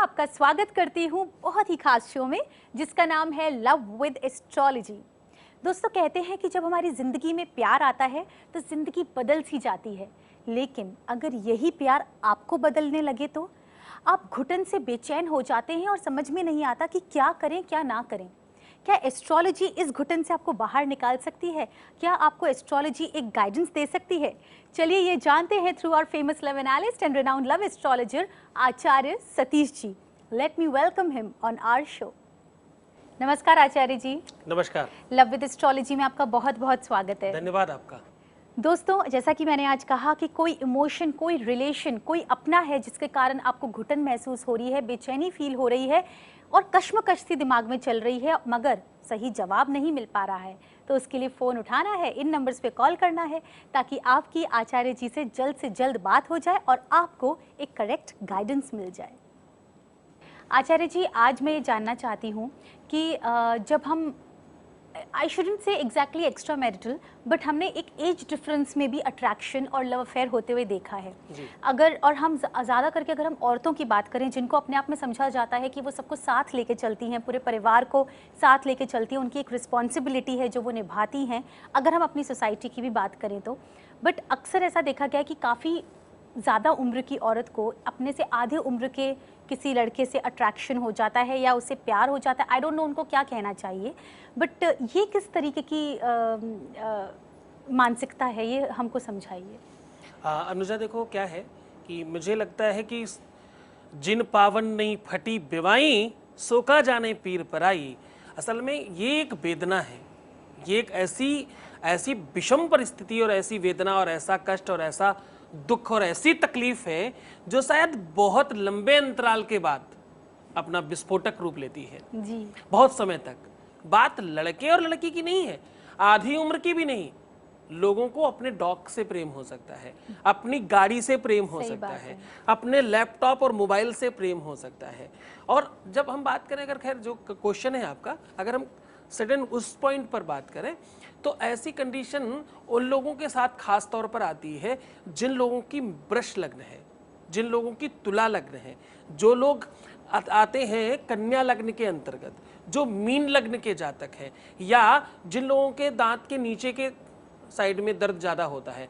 आपका स्वागत करती हूँ बहुत ही खास शो में जिसका नाम है लव विद एस्ट्रोलॉजी। दोस्तों, कहते हैं कि जब हमारी जिंदगी में प्यार आता है तो जिंदगी बदल सी जाती है, लेकिन अगर यही प्यार आपको बदलने लगे तो आप घुटन से बेचैन हो जाते हैं और समझ में नहीं आता कि क्या करें क्या ना करें। क्या एस्ट्रोलॉजी इस घुटन से आपको बाहर निकाल सकती है? क्या आपको एस्ट्रोलॉजी एक गाइडेंस दे सकती है? चलिए ये जानते हैं through our famous love analyst and renowned love astrologer Acharya Satish ji. Let me welcome him on our show. नमस्कार आचार्य जी। नमस्कार। लव विद एस्ट्रोलॉजी में आपका बहुत बहुत स्वागत है। धन्यवाद आपका। दोस्तों, जैसा कि मैंने आज कहा कि कोई इमोशन, कोई रिलेशन, कोई अपना है जिसके कारण आपको घुटन महसूस हो रही है, बेचैनी फील हो रही है और कश्मकश सी दिमाग में चल रही है, मगर सही जवाब नहीं मिल पा रहा है, तो उसके लिए फ़ोन उठाना है, इन नंबर्स पे कॉल करना है ताकि आपकी आचार्य जी से जल्द बात हो जाए और आपको एक करेक्ट गाइडेंस मिल जाए। आचार्य जी, आज मैं ये जानना चाहती हूँ कि जब हम आई शुडंट से एग्जैक्टली एक्स्ट्रा मैरिटल, बट हमने एक एज डिफरेंस में भी अट्रैक्शन और लव अफेयर होते हुए देखा है। अगर और हम ज़्यादा करके अगर हम औरतों की बात करें जिनको अपने आप में समझा जाता है कि वो सबको साथ लेके चलती हैं, पूरे परिवार को साथ लेके चलती हैं, उनकी एक रिस्पॉन्सिबिलिटी है जो वो निभाती हैं, अगर हम अपनी सोसाइटी की भी बात करें तो। बट अक्सर ऐसा देखा गया है कि काफ़ी ज़्यादा उम्र की औरत को अपने से आधे उम्र के किसी लड़के से अट्रैक्शन हो जाता है या उससे प्यार हो जाता है। आई डोंट नो उनको क्या कहना चाहिए, बट ये किस तरीके की मानसिकता है, ये हमको समझाइए। अनुजा, देखो क्या है कि मुझे लगता है कि जिन पावन नहीं फटी बिवाई सोका जाने पीर पराई, असल में ये एक वेदना है, ये एक ऐसी विषम परिस्थिति और ऐसी वेदना और ऐसा कष्ट और ऐसा दुख और ऐसी तकलीफ है जो शायद बहुत लंबे अंतराल के बाद अपना विस्फोटक रूप लेती है जी। बहुत समय तक। बात लड़के और लड़की की नहीं है, आधी उम्र की भी नहीं। लोगों को अपने डॉग से प्रेम हो सकता है, अपनी गाड़ी से प्रेम हो सकता है, अपने लैपटॉप और मोबाइल से प्रेम हो सकता है। और जब हम बात करें, अगर खैर जो क्वेश्चन है आपका, अगर हम सडन उस पॉइंट पर बात करें तो ऐसी कंडीशन उन लोगों के साथ खास तौर पर आती है जिन लोगों की वृष लग्न है, जिन लोगों की तुला लग्न है, जो लोग आते हैं कन्या लग्न के अंतर्गत, जो मीन लग्न के जातक हैं, या जिन लोगों के दांत के नीचे के साइड में दर्द ज़्यादा होता है।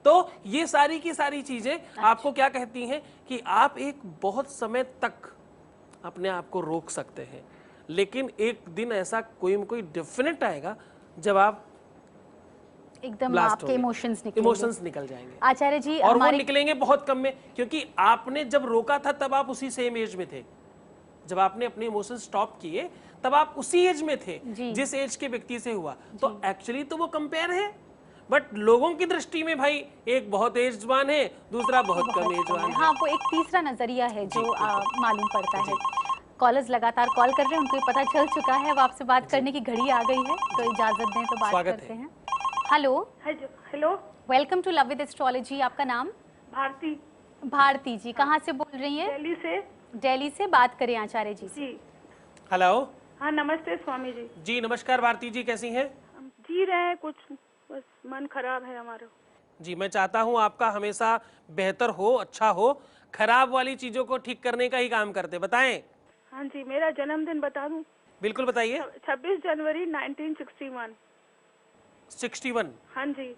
तो ये सारी की सारी चीज़ें आपको क्या कहती हैं कि आप एक बहुत समय तक अपने आप को रोक सकते हैं, लेकिन एक दिन ऐसा कोई डेफिनेट आएगा जब आप एकदम आपके इमोशंस निकल जाएंगे आचार्य जी। और वो निकलेंगे बहुत कम में, क्योंकि आपने जब रोका था तब आप उसी सेम एज में थे। जब आपने अपने इमोशन स्टॉप किए तब आप उसी एज में थे जिस एज के व्यक्ति से हुआ। तो एक्चुअली तो वो कंपेयर है, बट लोगों की दृष्टि में भाई एक बहुत एजवान है, दूसरा बहुत कम एजवान है। हाँ, वो एक तीसरा नजरिया है जो मालूम पड़ता है। कॉलर्स लगातार कॉल कर रहे हैं, उनको पता चल चुका है, अब आपसे बात करने की घड़ी आ गई है, तो इजाजत दें तो बात करते हैं। Hello. Hello, welcome to love with astrology. आपका नाम? भारती। भारती जी, कहाँ से बोल रही हैं? दिल्ली से। दिल्ली से बात करें आचार्य जी से। हेलो। हाँ, नमस्ते स्वामी जी। जी नमस्कार भारती जी, कैसी हैं? हम जी रहे हैं, कुछ बस मन खराब है हमारा। जी, मैं चाहता हूँ आपका हमेशा बेहतर हो, अच्छा हो। खराब वाली चीजों को ठीक करने का ही काम करते, बताएं। हाँ जी, मेरा जन्मदिन बता दूं? बिल्कुल बताइए। 26 जनवरी 1961। 61? हाँ जी,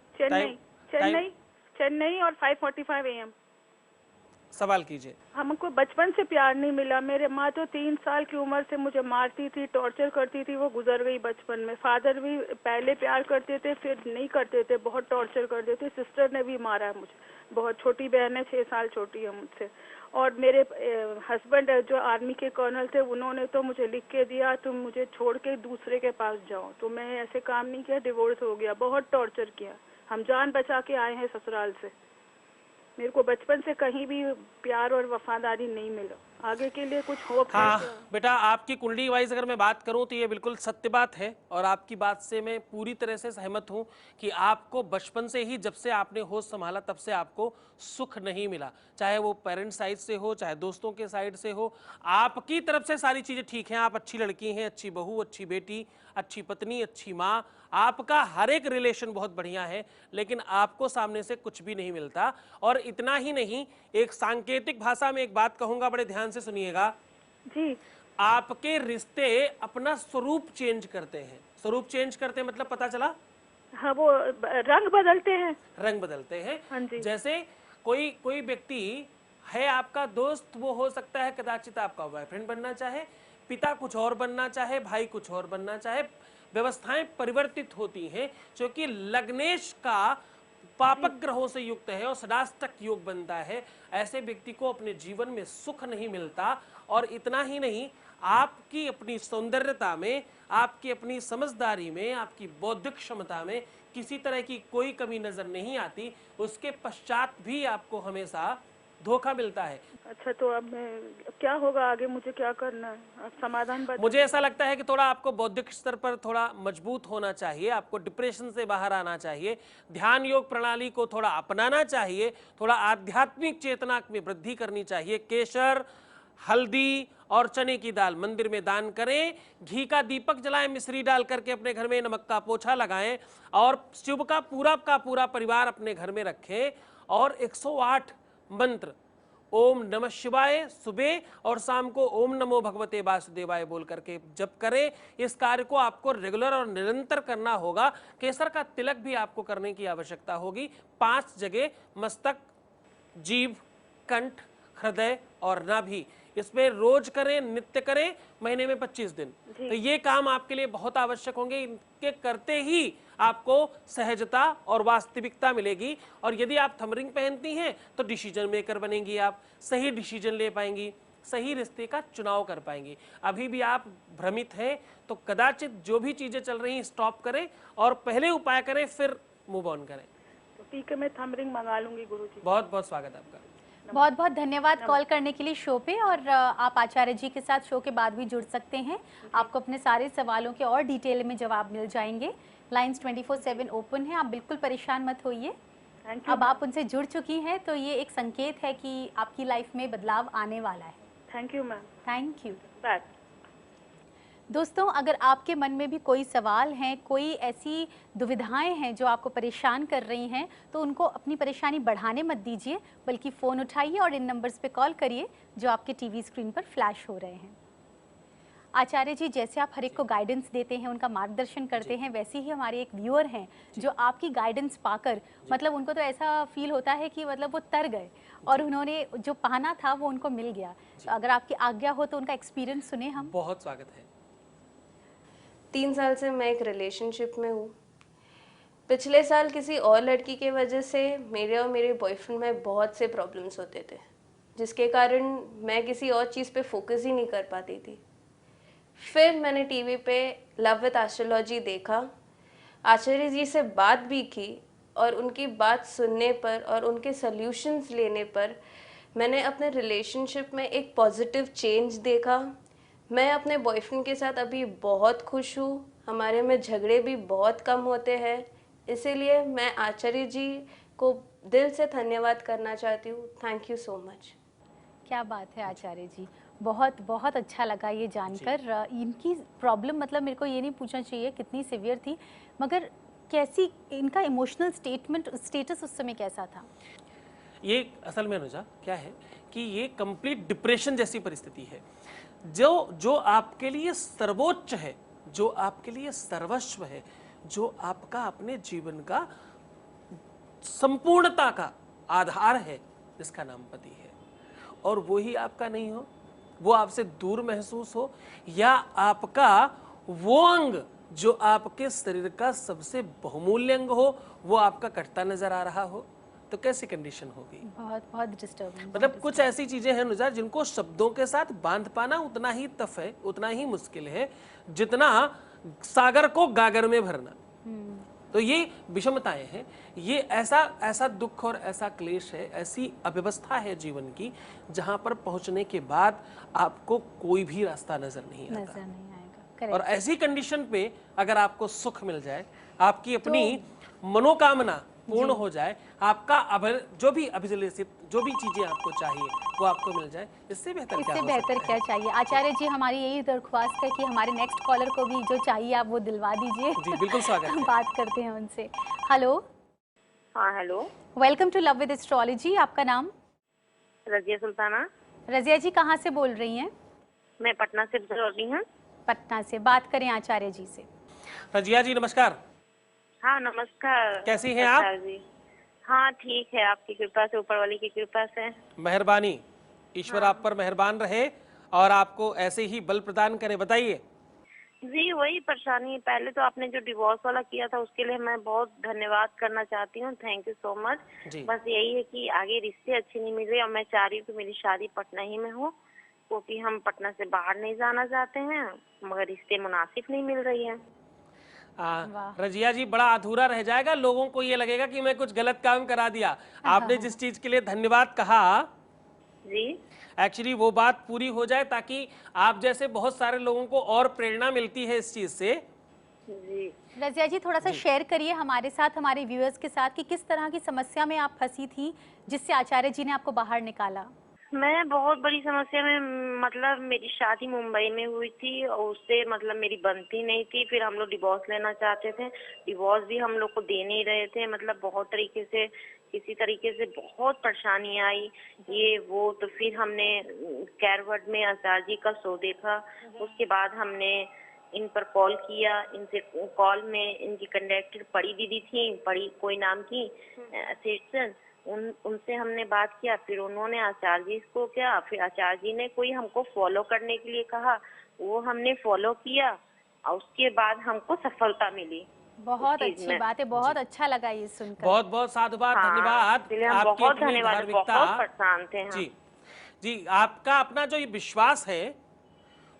चेन्नई और 5:45 AM। सवाल कीजिए। हमको बचपन से प्यार नहीं मिला। मेरे माँ जो 3 साल की उम्र से मुझे मारती थी, टॉर्चर करती थी, वो गुजर गई बचपन में। फादर भी पहले प्यार करते थे, फिर नहीं करते थे, बहुत टॉर्चर करते थे। सिस्टर ने भी मारा है मुझे, बहुत छोटी बहन है, 6 साल छोटी है मुझसे। और मेरे हस्बैंड जो आर्मी के कर्नल थे, उन्होंने तो मुझे लिख के दिया तुम मुझे छोड़ के दूसरे के पास जाओ, तो मैं ऐसे काम नहीं किया, डिवोर्स हो गया। बहुत टॉर्चर किया, हम जान बचा के आए हैं ससुराल से। मेरे को बचपन से कहीं भी प्यार और वफादारी नहीं मिला। आगे के लिए कुछ होप है? हाँ बेटा, आपकी कुंडली वाइज अगर मैं बात करूं तो ये बिल्कुल सत्य बात है और आपकी बात से मैं पूरी तरह से सहमत हूं कि आपको बचपन से ही, जब से आपने होश संभाला तब से आपको सुख नहीं मिला, चाहे वो पेरेंट्स साइड से हो, चाहे दोस्तों के साइड से हो। आपकी तरफ से सारी चीज़ें ठीक हैं, आप अच्छी लड़की हैं, अच्छी बहू, अच्छी बेटी, अच्छी पत्नी, अच्छी माँ, आपका हर एक रिलेशन बहुत बढ़िया है, लेकिन आपको सामने से कुछ भी नहीं मिलता। और इतना ही नहीं, एक सांकेतिक भाषा में एक बात कहूंगा, बड़े ध्यान से सुनिएगा। जी। आपके रिश्ते अपना स्वरूप चेंज करते हैं। स्वरूप चेंज करते हैं मतलब पता चला? हाँ, वो रंग बदलते हैं। रंग बदलते हैं। हाँ जी। जैसे कोई व्यक्ति है आपका दोस्त, वो हो सकता है कदाचित आपका बॉयफ्रेंड बनना चाहे, पिता कुछ और बनना चाहे, भाई कुछ और बनना चाहे। व्यवस्थाएं परिवर्तित होती हैं, क्योंकि लग्नेश का पापक ग्रहों से युक्त है और सदाष्टक योग बनता है। ऐसे व्यक्ति को अपने जीवन में सुख नहीं मिलता। और इतना ही नहीं, आपकी अपनी सौंदर्यता में, आपकी अपनी समझदारी में, आपकी बौद्धिक क्षमता में किसी तरह की कोई कमी नजर नहीं आती। उसके पश्चात भी आपको हमेशा धोखा मिलता है। अच्छा, तो अब मैं क्या होगा आगे, मुझे क्या करना है, आप समाधान बता। मुझे ऐसा लगता है कि थोड़ा आपको बौद्धिक स्तर पर थोड़ा मजबूत होना चाहिए, आपको डिप्रेशन से बाहर आना चाहिए, ध्यान योग प्रणाली को थोड़ा अपनाना चाहिए, थोड़ा आध्यात्मिक चेतना में वृद्धि करनी चाहिए। केसर, हल्दी और चने की दाल मंदिर में दान करें, घी का दीपक जलाएं, मिश्री डाल करके अपने घर में नमक का पोछा लगाएं, और शिव का पूरा परिवार अपने घर में रखें, और 108 मंत्र ओम नमः शिवाय सुबह और शाम को ओम नमो भगवते वासुदेवाय बोल करके जप करें। इस कार्य को आपको रेगुलर और निरंतर करना होगा। केसर का तिलक भी आपको करने की आवश्यकता होगी, 5 जगह, मस्तक, जीभ, कंठ, हृदय और नाभि। इसमें रोज करें, नित्य करें, महीने में 25 दिन। तो ये काम आपके लिए बहुत आवश्यक होंगे। इनके करते ही आपको सहजता और वास्तविकता मिलेगी। और यदि आप थंबरिंग पहनती हैं तो डिसीजन मेकर बनेंगी, आप सही डिसीजन ले पाएंगी, सही रिश्ते का चुनाव कर पाएंगी। अभी भी आप भ्रमित हैं तो कदाचित जो भी चीजें चल रही हैं स्टॉप करें और पहले उपाय करें, फिर मूव ऑन करें। तो ठीक है, मैं थंबरिंग मंगा लूंगी गुरुजी। बहुत बहुत स्वागत आपका। बहुत बहुत धन्यवाद कॉल करने के लिए शो पे। और आप आचार्य जी के साथ शो के बाद भी जुड़ सकते हैं, आपको अपने सारे सवालों के और डिटेल में जवाब मिल जाएंगे। लाइंस 24/7 ओपन है, आप बिल्कुल परेशान मत होइए। अब आप उनसे जुड़ चुकी हैं तो ये एक संकेत है कि आपकी लाइफ में बदलाव आने वाला है। Thank you ma'am. Thank you. Bye. दोस्तों, अगर आपके मन में भी कोई सवाल हैं, कोई ऐसी दुविधाएं हैं जो आपको परेशान कर रही हैं, तो उनको अपनी परेशानी बढ़ाने मत दीजिए, बल्कि फ़ोन उठाइए और इन नंबर्स पे कॉल करिए जो आपके टीवी स्क्रीन पर फ्लैश हो रहे हैं। आचार्य जी, जैसे आप हर एक को गाइडेंस देते हैं, उनका मार्गदर्शन करते हैं, वैसे ही हमारे एक व्यूअर हैं जो आपकी गाइडेंस पाकर, मतलब उनको तो ऐसा फील होता है कि मतलब वो तर गए और उन्होंने जो पाना था वो उनको मिल गया। तो अगर आपकी आज्ञा हो तो उनका एक्सपीरियंस सुने हम। बहुत स्वागत है। 3 साल से मैं एक रिलेशनशिप में हूँ। पिछले साल किसी और लड़की के वजह से मेरे और मेरे बॉयफ्रेंड में बहुत से प्रॉब्लम्स होते थे, जिसके कारण मैं किसी और चीज़ पे फोकस ही नहीं कर पाती थी। फिर मैंने टीवी पे लव विद एस्ट्रोलॉजी देखा, आचार्य जी से बात भी की, और उनकी बात सुनने पर और उनके सॉल्यूशंस लेने पर मैंने अपने रिलेशनशिप में एक पॉजिटिव चेंज देखा। मैं अपने बॉयफ्रेंड के साथ अभी बहुत खुश हूँ, हमारे में झगड़े भी बहुत कम होते हैं। इसीलिए मैं आचार्य जी को दिल से धन्यवाद करना चाहती हूँ। Thank you so much. क्या बात है आचार्य जी, बहुत बहुत अच्छा लगा ये जानकर। इनकी प्रॉब्लम, मतलब मेरे को ये नहीं पूछना चाहिए कितनी सीवियर थी, मगर कैसी इनका इमोशनल स्टेटस उस समय कैसा था? ये असल में अनुजा क्या है कि ये कंप्लीट डिप्रेशन जैसी परिस्थिति है। जो आपके लिए सर्वोच्च है, जो आपके लिए सर्वस्व है, जो आपका अपने जीवन का संपूर्णता का आधार है, जिसका नाम पति है, और वो ही आपका नहीं हो, वो आपसे दूर महसूस हो, या आपका वो अंग जो आपके शरीर का सबसे बहुमूल्य अंग हो वो आपका कटता नजर आ रहा हो, तो कैसी कंडीशन होगी? बहुत बहुत डिस्टर्बिंग। मतलब कुछ ऐसी चीजें हैं नुजा जिनको शब्दों के साथ बांध पाना उतना ही टफ है, उतना ही मुश्किल है जितना सागर को गागर में भरना। तो ये विषमताएं हैं, ये ऐसा दुख और ऐसा क्लेश है, ऐसी अव्यवस्था है जीवन की, जहां पर पहुंचने के बाद आपको कोई भी रास्ता नजर नहीं आता। और ऐसी कंडीशन पे अगर आपको सुख मिल जाए, आपकी अपनी मनोकामना पूर्ण हो जाए, आपका जो भी अभिलषित जो भी चीजें आपको चाहिए वो आपको मिल जाए, इससे बेहतर क्या इससे हो बेहतर सकता क्या है? चाहिए। आचार्य जी, हमारी यही दरख्वास्त है कि हमारे नेक्स्ट कॉलर को भी जो चाहिए आप वो दिलवा दीजिए। जी बिल्कुल स्वागत है। बात करते हैं उनसे। हेलो, हाँ hello, welcome to love with astrology. आपका नाम? रजिया सुल्ताना। रजिया जी, कहाँ से बोल रही हैं? मैं पटना से बोल रही हूँ। पटना से। बात करें आचार्य जी से। रजिया जी नमस्कार, हाँ नमस्कार। कैसी हैं आप? जी हाँ ठीक है, आपकी कृपा से, ऊपर वाली की कृपा से। मेहरबानी, ईश्वर आप पर मेहरबान रहे और आपको ऐसे ही बल प्रदान करे। बताइए। जी वही परेशानी, पहले तो आपने जो डिवोर्स वाला किया था उसके लिए मैं बहुत धन्यवाद करना चाहती हूँ, थैंक यू सो मच। जी। बस यही है कि आगे रिश्ते अच्छे नहीं मिल रहे और मैं चाह रही हूँ कि मेरी शादी पटना ही में हो, क्योंकि हम पटना से बाहर नहीं जाना चाहते हैं, मगर रिश्ते मुनासिब नहीं मिल रही है। वाह। रजिया जी, बड़ा अधूरा रह जाएगा, लोगों को ये लगेगा कि मैं कुछ गलत काम करा दिया। आपने जिस चीज के लिए धन्यवाद कहा, जी एक्चुअली वो बात पूरी हो जाए ताकि आप जैसे बहुत सारे लोगों को और प्रेरणा मिलती है इस चीज से। जी रजिया जी, थोड़ा सा शेयर करिए हमारे साथ, हमारे व्यूअर्स के साथ, कि किस तरह की समस्या में आप फंसी थी जिससे आचार्य जी ने आपको बाहर निकाला। मैं बहुत बड़ी समस्या में, मतलब मेरी शादी मुंबई में हुई थी और उससे मतलब मेरी बनती नहीं थी। फिर हम लोग डिवोर्स लेना चाहते थे, डिवोर्स भी हम लोग को दे नहीं रहे थे, मतलब बहुत तरीके से, किसी तरीके से बहुत परेशानी आई, ये वो। तो फिर हमने कैरवर्ड में आचार्य जी का शो देखा, उसके बाद हमने इन पर कॉल किया। इनसे कॉल में इनकी कंडक्टर पड़ी दीदी थी, पड़ी कोई नाम की असिस्टेंट, उनसे हमने बात किया। फिर उन्होंने आचार्य जी को क्या, फिर आचार्य जी ने कोई हमको फॉलो करने के लिए कहा, वो हमने फॉलो किया और उसके बाद हमको सफलता मिली। बहुत उस चीज अच्छी में। बात है, बहुत अच्छा लगा ये सुनकर। बहुत बहुत साधुवाद, हाँ, धन्यवाद। इसलिए हम आपकी बहुत इतनी धन्यवाद, धार्मिकता। बहुत परेशान थे हम। जी जी, आपका अपना जो ये विश्वास है,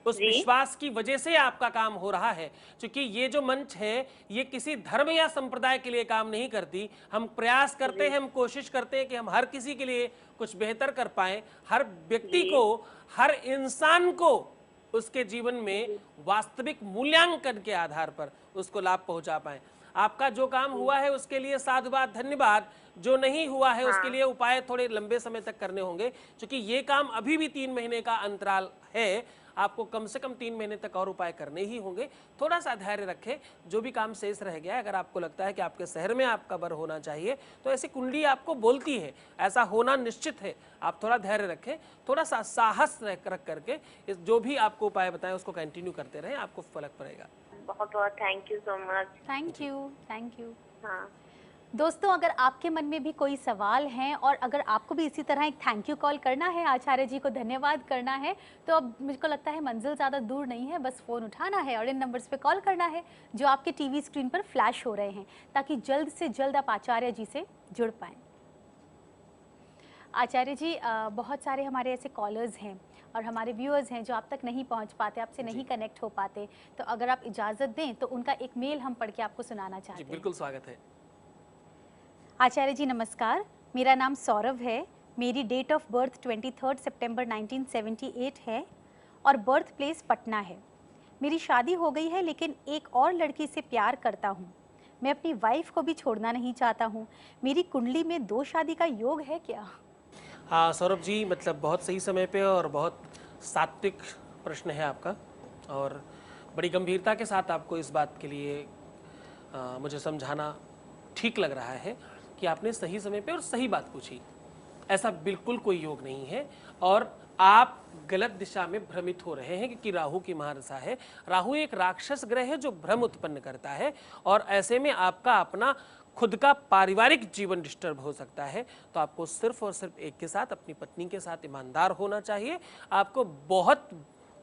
उस जी विश्वास की वजह से आपका काम हो रहा है। क्योंकि ये जो मंच है, ये किसी धर्म या संप्रदाय के लिए काम नहीं करती। हम प्रयास करते हैं, हम कोशिश करते हैं कि हम हर किसी के लिए कुछ बेहतर कर पाएं, हर व्यक्ति को, हर इंसान को उसके जीवन में वास्तविक मूल्यांकन के आधार पर उसको लाभ पहुंचा पाएं। आपका जो काम हुआ है उसके लिए साधुवाद, धन्यवाद। जो नहीं हुआ है उसके लिए उपाय थोड़े लंबे समय तक करने होंगे, क्योंकि ये काम अभी भी 3 महीने का अंतराल है। आपको कम से कम 3 महीने तक और उपाय करने ही होंगे। थोड़ा सा धैर्य रखें। जो भी काम शेष रह गया है, अगर आपको लगता है कि आपके शहर में आपका वर होना चाहिए, तो ऐसी कुंडली आपको बोलती है ऐसा होना निश्चित है। आप थोड़ा धैर्य रखें, थोड़ा सा साहस रख करके इस जो भी आपको उपाय बताएं उसको कंटिन्यू करते रहें, आपको फर्क पड़ेगा। बहुत बहुत thank you so much. Thank you, thank you. हाँ दोस्तों, अगर आपके मन में भी कोई सवाल हैं और अगर आपको भी इसी तरह एक थैंक यू कॉल करना है, आचार्य जी को धन्यवाद करना है, तो अब मुझको लगता है मंजिल ज़्यादा दूर नहीं है, बस फ़ोन उठाना है और इन नंबर्स पे कॉल करना है जो आपके टीवी स्क्रीन पर फ्लैश हो रहे हैं, ताकि जल्द से जल्द आप आचार्य जी से जुड़ पाएँ। आचार्य जी, बहुत सारे हमारे ऐसे कॉलर्स हैं और हमारे व्यूअर्स हैं जो आप तक नहीं पहुंच पाते, आपसे नहीं कनेक्ट हो पाते, तो अगर आप इजाज़त दें तो उनका एक मेल हम पढ़ के आपको सुनाना चाहते जी हैं। बिल्कुल स्वागत है। आचार्य जी नमस्कार, मेरा नाम सौरभ है, मेरी डेट ऑफ बर्थ 23 सितंबर 1978 है और बर्थ प्लेस पटना है। मेरी शादी हो गई है लेकिन एक और लड़की से प्यार करता हूँ। मैं अपनी वाइफ को भी छोड़ना नहीं चाहता हूँ। मेरी कुंडली में 2 शादी का योग है क्या? हाँ सौरभ जी, मतलब बहुत सही समय पे और बहुत सात्विक प्रश्न है आपका, और बड़ी गंभीरता के साथ आपको इस बात के लिए मुझे समझाना ठीक लग रहा है कि आपने सही समय पे और सही बात पूछी। ऐसा बिल्कुल कोई योग नहीं है और आप गलत दिशा में भ्रमित हो रहे हैं, क्योंकि राहु की महादशा है। राहु एक राक्षस ग्रह है जो भ्रम उत्पन्न करता है, और ऐसे में आपका अपना खुद का पारिवारिक जीवन डिस्टर्ब हो सकता है। तो आपको सिर्फ और सिर्फ एक के साथ, अपनी पत्नी के साथ ईमानदार होना चाहिए। आपको बहुत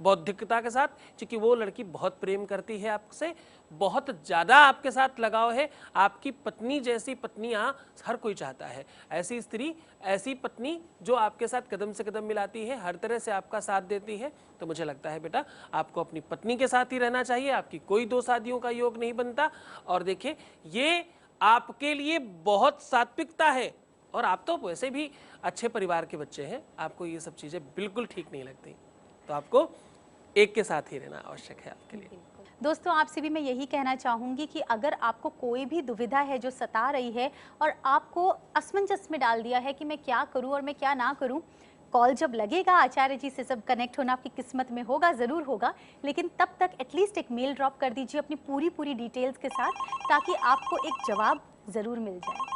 बौद्धिकता के साथ, क्योंकि वो लड़की बहुत प्रेम करती है आपसे, बहुत ज़्यादा आपके साथ लगाव है। आपकी पत्नी जैसी पत्नियां हर कोई चाहता है, ऐसी स्त्री, ऐसी पत्नी जो आपके साथ कदम से कदम मिलाती है, हर तरह से आपका साथ देती है। तो मुझे लगता है बेटा, आपको अपनी पत्नी के साथ ही रहना चाहिए। आपकी कोई 2 शादियों का योग नहीं बनता। और देखिए, ये आपके लिए बहुत सात्विकता है, और आप तो वैसे भी अच्छे परिवार के बच्चे हैं, आपको ये सब चीज़ें बिल्कुल ठीक नहीं लगती। तो आपको एक के साथ ही रहना आवश्यक है आपके लिए। दोस्तों, आपसे भी मैं यही कहना चाहूँगी कि अगर आपको कोई भी दुविधा है जो सता रही है और आपको असमंजस में डाल दिया है कि मैं क्या करूँ और मैं क्या ना करूँ, कॉल जब लगेगा आचार्य जी से सब कनेक्ट होना आपकी किस्मत में होगा, ज़रूर होगा, लेकिन तब तक एटलीस्ट एक मेल ड्रॉप कर दीजिए अपनी पूरी डिटेल्स के साथ, ताकि आपको एक जवाब ज़रूर मिल जाए।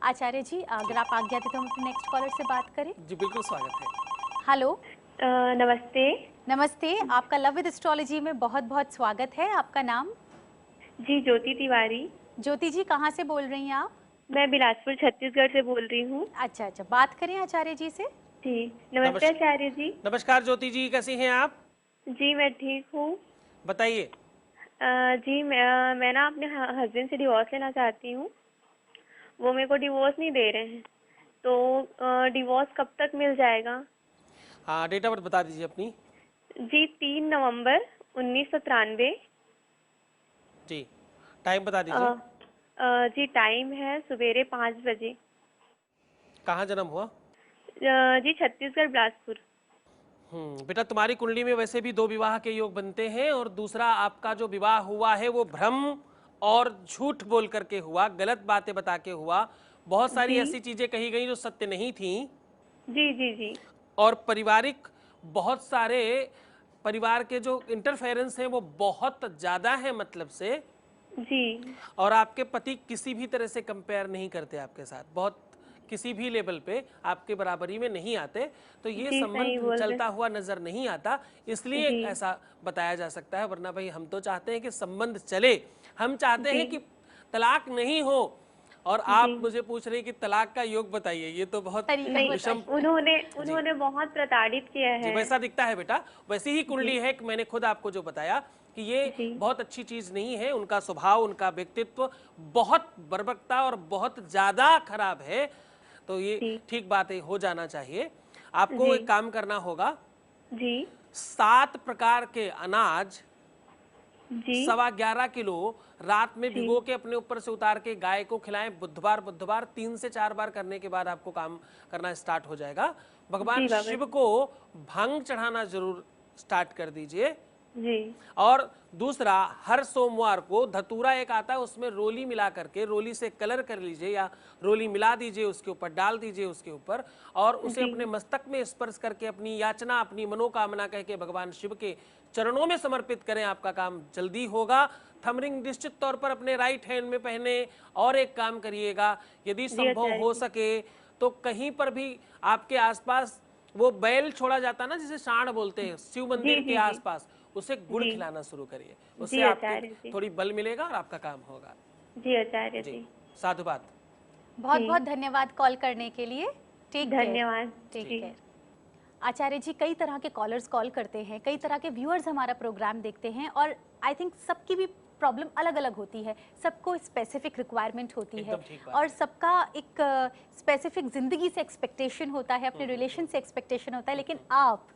आचार्य जी, अगर आप आज्ञा दें तो हम अपने नेक्स्ट कॉलर से बात करें। जी बिल्कुल, स्वागत है। हेलो, नमस्ते। नमस्ते, आपका लव विद एस्ट्रोलॉजी में बहुत बहुत स्वागत है। आपका नाम? जी, ज्योति तिवारी। ज्योति जी, कहाँ से बोल रही हैं आप? मैं बिलासपुर छत्तीसगढ़ से बोल रही हूँ। अच्छा, बात करें आचार्य जी से। जी, नमस्ते आचार्य जी। नमस्कार ज्योति जी, कैसी हैं आप? जी, मैं ठीक हूँ। बताइए। जी, मैं ना अपने हस्बैंड से डिवोर्स लेना चाहती हूँ। वो मेरे को डिवोर्स नहीं दे रहे हैं, तो डिवोर्स कब तक मिल जाएगा? हाँ, डेट ऑफ बर्थ बता दीजिए अपनी। जी, 3 नवंबर 1993। जी, टाइम बता दीजिए। जी, टाइम है सवेरे 5 बजे। कहाँ जन्म हुआ? जी, छत्तीसगढ़ बिलासपुर। बेटा, तुम्हारी कुंडली में वैसे भी 2 विवाह के योग बनते हैं, और दूसरा आपका जो विवाह हुआ है वो भ्रम और झूठ बोल करके हुआ, गलत बातें बता के हुआ। बहुत सारी ऐसी चीजें कही गई जो सत्य नहीं थी। जी जी जी। और पारिवारिक बहुत सारे परिवार के जो इंटरफेरेंस हैं वो बहुत ज़्यादा है, मतलब से। जी। और आपके पति किसी भी तरह से कंपेयर नहीं करते आपके साथ, बहुत किसी भी लेवल पे आपके बराबरी में नहीं आते, तो ये संबंध चलता हुआ नजर नहीं आता, इसलिए ऐसा बताया जा सकता है। वरना भाई हम तो चाहते हैं कि संबंध चले, हम चाहते हैं कि तलाक नहीं हो, और आप मुझे पूछ रहे हैं कि तलाक का योग बताइए, ये तो बहुत विषम। उन्होंने बहुत प्रताड़ित किया है। वैसा दिखता है बेटा, वैसी ही कुंडली है कि मैंने खुद आपको जो बताया कि ये बहुत अच्छी चीज नहीं है। उनका स्वभाव, उनका व्यक्तित्व बहुत बर्बरता और बहुत ज्यादा खराब है, तो ये ठीक बात है, हो जाना चाहिए। आपको एक काम करना होगा। जी। 7 प्रकार के अनाज जी। 11.25 किलो रात में भिगो के अपने ऊपर से उतार के गाय को खिलाएं। बुधवार 3 से 4 बार करने के बाद आपको काम करना स्टार्ट हो जाएगा। भगवान शिव को भांग चढ़ाना जरूर स्टार्ट कर दीजिए। जी। और दूसरा, हर सोमवार को धतूरा एक आता है, उसमें रोली मिला करके, रोली से कलर कर लीजिए या रोली मिला दीजिए, उसके ऊपर डाल दीजिए उसके ऊपर, और उसे अपने मस्तक में स्पर्श करके अपनी याचना, अपनी मनोकामना कह के भगवान शिव के चरणों में समर्पित करें। आपका काम जल्दी होगा। थंब रिंग निश्चित तौर पर अपने राइट हैंड में पहने। और एक काम करिएगा, यदि संभव हो सके तो कहीं पर भी आपके आसपास वो बैल छोड़ा जाता है ना, जिसे सांड बोलते हैं, शिव मंदिर के आसपास, उसे गुड़ खिलाना शुरू करिए। उससे आपको थोड़ी बल मिलेगा और आपका काम होगा। जी आचार्य जी। साधुवाद। बहुत बहुत धन्यवाद कॉल करने के लिए। धन्यवाद। Take care. आचार्य जी, कई तरह के कॉलर्स कॉल करते हैं, कई तरह के व्यूअर्स हमारा प्रोग्राम देखते हैं, और आई थिंक सबकी भी प्रॉब्लम अलग अलग होती है, सबको स्पेसिफिक रिक्वायरमेंट होती है, और सबका एक स्पेसिफिक ज़िंदगी से एक्सपेक्टेशन होता है, अपने रिलेशन से एक्सपेक्टेशन होता है। लेकिन आप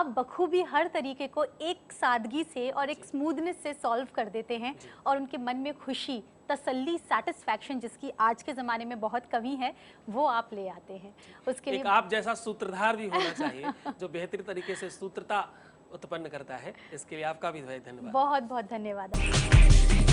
बखूबी हर तरीके को एक सादगी से और एक स्मूथनेस से सॉल्व कर देते हैं, और उनके मन में खुशी, तसल्ली, सेटिस्फैक्शन, जिसकी आज के ज़माने में बहुत कमी है, वो आप ले आते हैं। उसके लिए आप जैसा सूत्रधार भी होना चाहिए जो बेहतर तरीके से सूत्रता उत्पन्न करता है। इसके लिए आपका भी धन्यवाद। बहुत बहुत धन्यवाद।